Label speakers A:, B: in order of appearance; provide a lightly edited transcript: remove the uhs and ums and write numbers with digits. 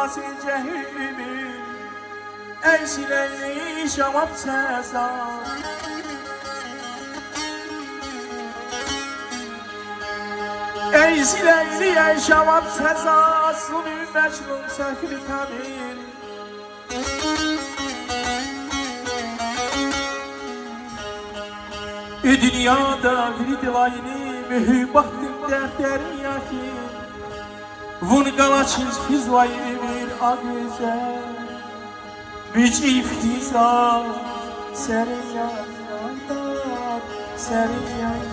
A: Havası cehimi Eşileyli şamap sezar Eşileyli şamap sezar Suni meşrun sefri kamil Dünyada bir dilayni mühibbahtın dertlerin yakin Vun qalaçız fizlayı bir ağıza Büç iftiza Serin yaylar Serin yaylar